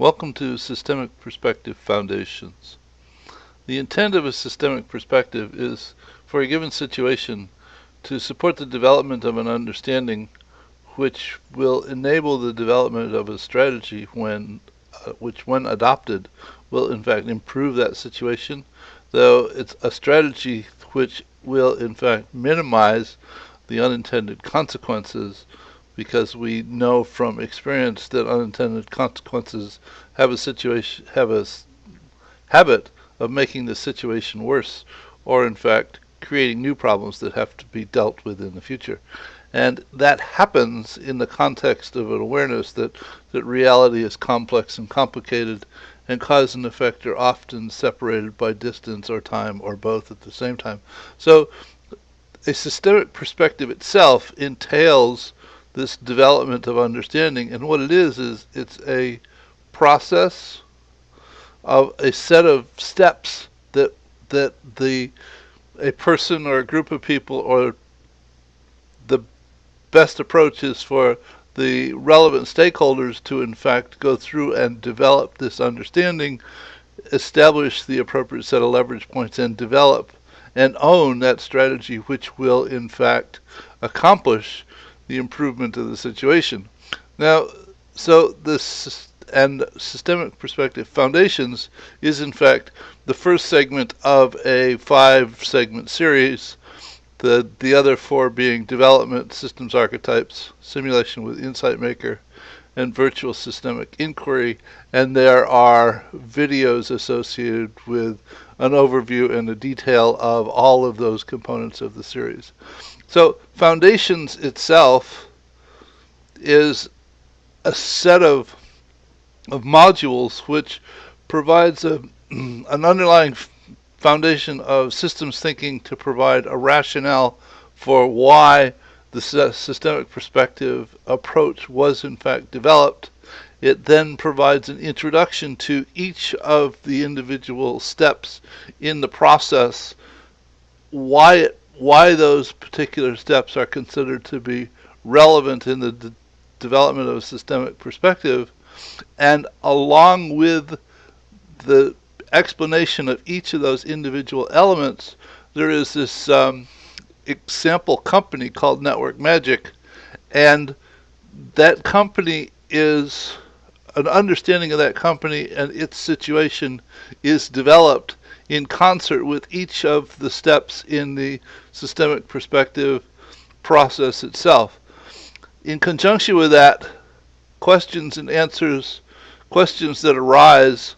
Welcome to Systemic Perspective Foundations. The intent of a systemic perspective is for a given situation to support the development of an understanding which will enable the development of a strategy which when adopted will in fact improve that situation, though it's a strategy which will in fact minimize the unintended consequences, because we know from experience that unintended consequences have a habit of making the situation worse, or in fact creating new problems that have to be dealt with in the future. And that happens in the context of an awareness that reality is complex and complicated, and cause and effect are often separated by distance or time or both at the same time. So a systemic perspective itself entails this development of understanding, and what it is it's a process of a set of steps that a person or a group of people, or the best approach is for the relevant stakeholders to in fact go through and develop this understanding, establish the appropriate set of leverage points, and develop and own that strategy which will in fact accomplish the improvement of the situation. Now, so this and Systemic Perspective Foundations is in fact the first segment of a 5-segment series, the other 4 being Development, Systems Archetypes, Simulation with Insight Maker, and Virtual Systemic Inquiry, and there are videos associated with an overview and a detail of all of those components of the series. So Foundations itself is a set of modules which provides an underlying foundation of systems thinking to provide a rationale for why the systemic perspective approach was in fact developed. It then provides an introduction to each of the individual steps in the process, why those particular steps are considered to be relevant in the development of a systemic perspective, and along with the explanation of each of those individual elements, there is this example company called Network Magic, and that company is an understanding of that company and its situation is developed in concert with each of the steps in the systemic perspective process itself. In conjunction with that, questions and answers, questions that arise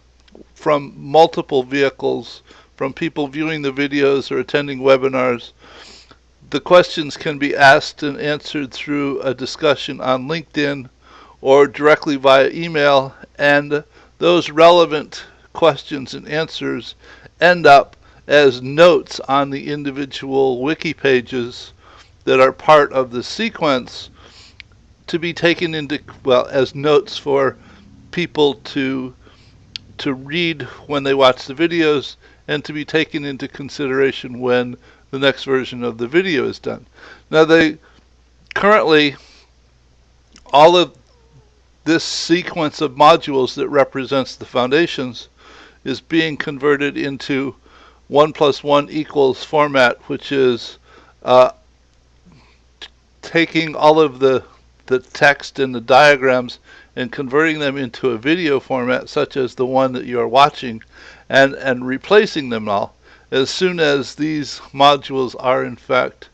from multiple vehicles, from people viewing the videos or attending webinars, the questions can be asked and answered through a discussion on LinkedIn or directly via email, and those relevant questions and answers end up as notes on the individual wiki pages that are part of the sequence, to be taken into, well, as notes for people to read when they watch the videos, and to be taken into consideration when the next version of the video is done. Now, currently all of this sequence of modules that represents the foundations is being converted into 1+1 = format, which is taking all of the text and the diagrams and converting them into a video format such as the one that you are watching, and replacing them all. As soon as these modules are in fact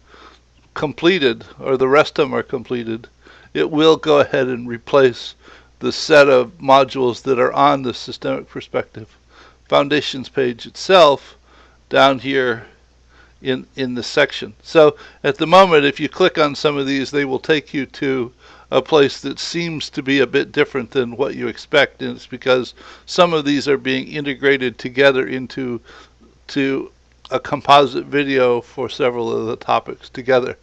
completed, or the rest of them are completed, it will go ahead and replace the set of modules that are on the Systemic Perspective Foundations page itself down here in the section. So at the moment, if you click on some of these, they will take you to a place that seems to be a bit different than what you expect, and it's because some of these are being integrated together into a composite video for several of the topics together.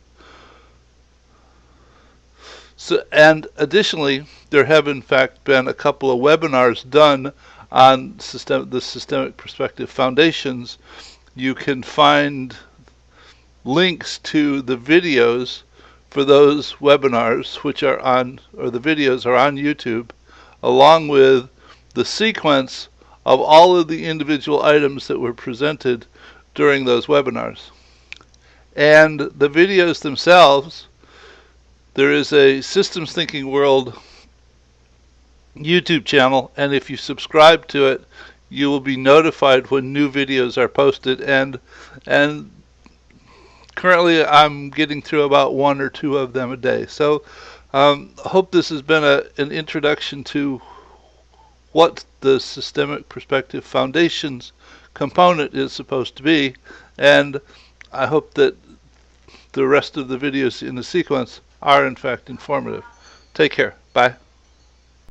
So, and additionally, there have in fact been a couple of webinars done on the Systemic Perspective Foundations. You can find links to the videos for those webinars, which are on, or the videos are on YouTube, along with the sequence of all of the individual items that were presented during those webinars. And the videos themselves, there is a Systems Thinking World YouTube channel, and if you subscribe to it, you will be notified when new videos are posted, and currently I'm getting through about 1 or 2 of them a day. So hope this has been an introduction to what the Systemic Perspective Foundations component is supposed to be, and I hope that the rest of the videos in the sequence are in fact informative. Take care. Bye.